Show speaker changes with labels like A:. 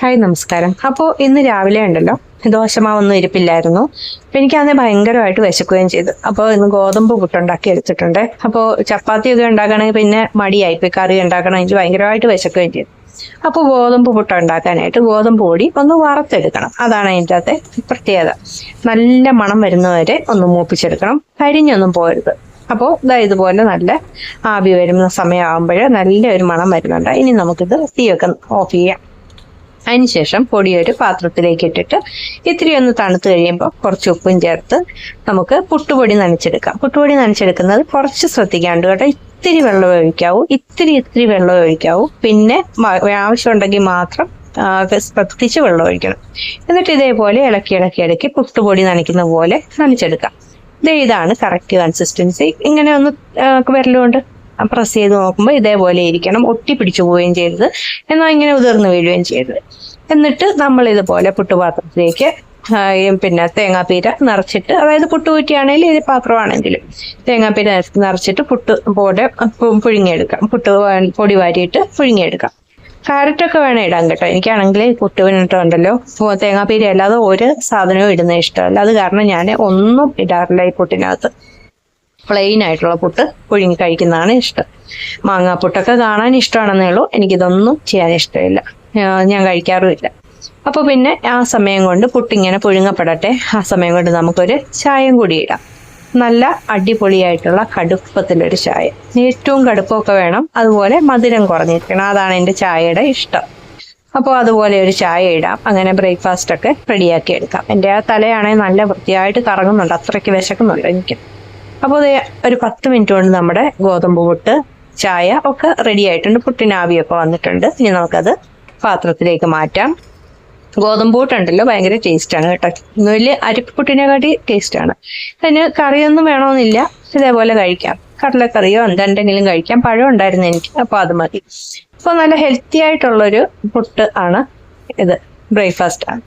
A: Hi നമസ്കാരം. അപ്പോൾ ഇന്ന് രാവിലെ ഉണ്ടല്ലോ ദോശമാവൊന്നും ഇരിപ്പില്ലായിരുന്നു. അപ്പം എനിക്കന്ന് ഭയങ്കരമായിട്ട് വിശക്കുകയും ചെയ്തു. അപ്പോൾ ഇന്ന് ഗോതമ്പ് പുട്ടുണ്ടാക്കി എടുത്തിട്ടുണ്ട്. അപ്പോൾ ചപ്പാത്തിയൊക്കെ ഉണ്ടാക്കണമെങ്കിൽ പിന്നെ മടിയായിപ്പോയി, കറി ഉണ്ടാക്കണം, എനിക്ക് ഭയങ്കരമായിട്ട് വിശക്കുകയും ചെയ്തു. അപ്പോൾ ഗോതമ്പ് പുട്ട് ഉണ്ടാക്കാനായിട്ട് ഗോതമ്പ് പൊടി ഒന്ന് വറുത്തെടുക്കണം. അതാണ് അതിൻ്റെ അകത്തെ പ്രത്യേകത. നല്ല മണം വരുന്നവരെ ഒന്ന് മൂപ്പിച്ചെടുക്കണം, കരിഞ്ഞൊന്നും പോരുത്. അപ്പോൾ ഇതുപോലെ നല്ല ആവി വരുന്ന സമയമാകുമ്പോൾ നല്ലൊരു മണം വരുന്നുണ്ട്. ഇനി നമുക്കിത് തീയൊക്കെ ഓഫ് ചെയ്യാം. അതിനുശേഷം പൊടിയൊരു പാത്രത്തിലേക്ക് ഇട്ടിട്ട് ഇത്തിരി ഒന്ന് തണുത്ത് കഴിയുമ്പോൾ കുറച്ച് ഉപ്പും ചേർത്ത് നമുക്ക് പുട്ടുപൊടി നനച്ചെടുക്കാം. പുട്ടുപൊടി നനച്ചെടുക്കുന്നത് കുറച്ച് ശ്രദ്ധിക്കാണ്ട് കേട്ടോ. ഇത്തിരി വെള്ളം ഒഴിക്കാവൂ, ഇത്തിരി വെള്ളം ഒഴിക്കാവൂ. പിന്നെ ആവശ്യമുണ്ടെങ്കിൽ മാത്രം ശ്രദ്ധിച്ച് വെള്ളം ഒഴിക്കണം. എന്നിട്ട് ഇതേപോലെ ഇളക്കി പുട്ടുപൊടി നനയ്ക്കുന്ന പോലെ നനച്ചെടുക്കാം. ഇതാണ് കറക്റ്റ് കൺസിസ്റ്റൻസി. ഇങ്ങനെ ഒന്ന് വിരലുകൊണ്ട് പ്രസ് ചെയ്ത് നോക്കുമ്പോൾ ഇതേപോലെ ഇരിക്കണം. ഒട്ടി പിടിച്ചു പോവുകയും ചെയ്തത്, എന്നാൽ ഇങ്ങനെ ഉതിർന്നു വീഴുകയും ചെയ്തത്. എന്നിട്ട് നമ്മൾ ഇതുപോലെ പുട്ടുപാത്രത്തിലേക്ക് പിന്നെ തേങ്ങാപ്പീര നിറച്ചിട്ട്, അതായത് പുട്ടുകുറ്റിയാണെങ്കിലും ഇത് പാത്രമാണെങ്കിലും തേങ്ങാപ്പീര നിറച്ചിട്ട് പുട്ട് പോലെ പുഴുങ്ങിയെടുക്കാം. പൊടി വാരിയിട്ട് പുഴുങ്ങിയെടുക്കാം. ക്യാരറ്റൊക്കെ വേണം ഇടാൻ കേട്ടോ. എനിക്കാണെങ്കിൽ പുട്ടുവിനിട്ടുണ്ടല്ലോ തേങ്ങാപ്പീര അല്ലാതെ ഒരു സാധനവും ഇടുന്നത് ഇഷ്ടമല്ല. അത് കാരണം ഞാൻ ഒന്നും ഇടാറില്ല ഈ പുട്ടിനകത്ത്. പ്ലെയിൻ ആയിട്ടുള്ള പുട്ട് പുഴുങ്ങി കഴിക്കുന്നതാണ് ഇഷ്ടം. മാങ്ങാപ്പുട്ടൊക്കെ കാണാൻ ഇഷ്ടമാണെന്നേ ഉള്ളൂ, എനിക്കിതൊന്നും ചെയ്യാൻ ഇഷ്ടമില്ല, ഞാൻ കഴിക്കാറുമില്ല. അപ്പോൾ പിന്നെ ആ സമയം കൊണ്ട് പുട്ടിങ്ങനെ പുഴുങ്ങപ്പെടട്ടെ. ആ സമയം കൊണ്ട് നമുക്കൊരു ചായയും കൂടി ഇടാം. നല്ല അടിപൊളിയായിട്ടുള്ള കടുപ്പത്തിലൊരു ചായ. ഏറ്റവും കടുപ്പമൊക്കെ വേണം, അതുപോലെ മധുരം കുറഞ്ഞിരിക്കണം. അതാണ് എൻ്റെ ചായയുടെ ഇഷ്ടം. അപ്പോൾ അതുപോലെ ഒരു ചായ ഇടാം. അങ്ങനെ ബ്രേക്ക്ഫാസ്റ്റ് ഒക്കെ റെഡിയാക്കി എടുക്കാം. എൻ്റെ ആ തലയാണെങ്കിൽ നല്ല വൃത്തിയായിട്ട് കറങ്ങുന്നുണ്ട്, അത്രയ്ക്ക് വിശക്കുന്നുണ്ട് എനിക്ക്. അപ്പോൾ ഒരു 10 മിനിറ്റ് കൊണ്ട് നമ്മുടെ ഗോതമ്പ് പുട്ട് ചായ ഒക്കെ റെഡി ആയിട്ടുണ്ട്. പുട്ടിന് ആവിയൊക്കെ വന്നിട്ടുണ്ട്. ഇനി നമുക്കത് പാത്രത്തിലേക്ക് മാറ്റാം. ഗോതമ്പ് പുട്ടുണ്ടല്ലോ ഭയങ്കര ടേസ്റ്റാണ് കേട്ടോ. വലിയ അരിപ്പുട്ടിനെക്കാട്ടി ടേസ്റ്റാണ്. അതിന് കറിയൊന്നും വേണമെന്നില്ല, ഇതേപോലെ കഴിക്കാം. കടലക്കറിയോ എന്തെങ്കിലും കഴിക്കാം. പഴം ഉണ്ടായിരുന്നു എനിക്ക്, അപ്പോൾ അത് മതി. അപ്പോൾ നല്ല ഹെൽത്തി ആയിട്ടുള്ളൊരു പുട്ട് ആണ് ഇത്, ബ്രേക്ക്ഫാസ്റ്റ് ആണ്.